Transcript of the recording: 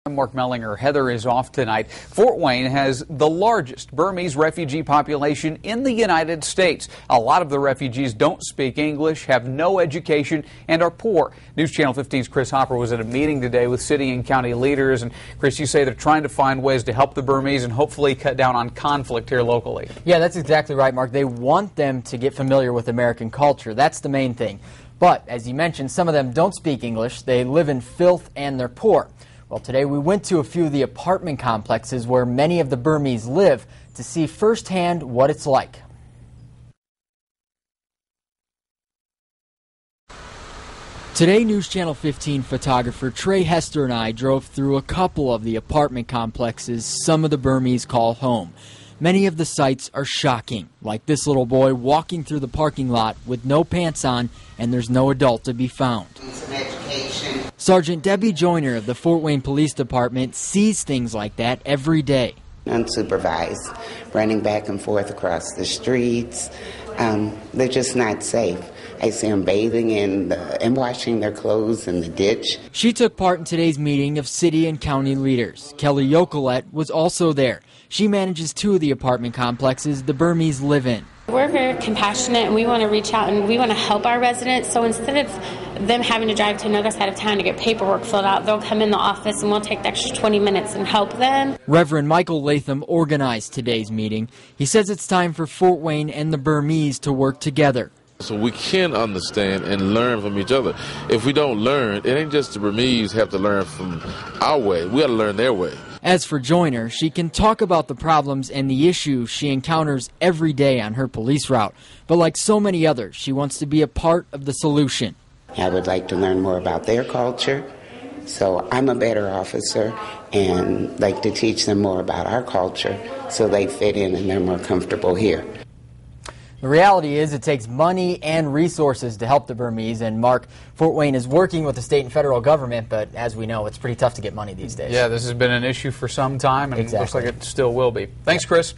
I'm Mark Mellinger. Heather is off tonight. Fort Wayne has the largest Burmese refugee population in the United States. A lot of the refugees don't speak English, have no education, and are poor. News Channel 15's Chris Hopper was at a meeting today with city and county leaders. And Chris, you say they're trying to find ways to help the Burmese and hopefully cut down on conflict here locally. Yeah, that's exactly right, Mark. They want them to get familiar with American culture. That's the main thing. But, as you mentioned, some of them don't speak English. They live in filth and they're poor. Well, today we went to a few of the apartment complexes where many of the Burmese live to see firsthand what it's like. Today, News Channel 15 photographer Trey Hester and I drove through a couple of the apartment complexes some of the Burmese call home. Many of the sights are shocking, like this little boy walking through the parking lot with no pants on and there's no adult to be found. Sergeant Debbie Joyner of the Fort Wayne Police Department sees things like that every day. Unsupervised, running back and forth across the streets. They're just not safe. I see them bathing and washing their clothes in the ditch. She took part in today's meeting of city and county leaders. Kelly Yocolette was also there. She manages two of the apartment complexes the Burmese live in. We're very compassionate and we want to reach out and we want to help our residents. So instead of them having to drive to another side of town to get paperwork filled out, they'll come in the office and we'll take the extra 20 minutes and help them. Reverend Michael Latham organized today's meeting. He says it's time for Fort Wayne and the Burmese to work together. So we can understand and learn from each other. If we don't learn, it ain't just the Burmese have to learn from our way. We got to learn their way. As for Joyner, she can talk about the problems and the issues she encounters every day on her police route. But like so many others, she wants to be a part of the solution. I would like to learn more about their culture, so I'm a better officer and like to teach them more about our culture so they fit in and they're more comfortable here. The reality is it takes money and resources to help the Burmese, and Mark, Fort Wayne is working with the state and federal government, but as we know, it's pretty tough to get money these days. Yeah, this has been an issue for some time, and It looks like it still will be. Thanks, Chris.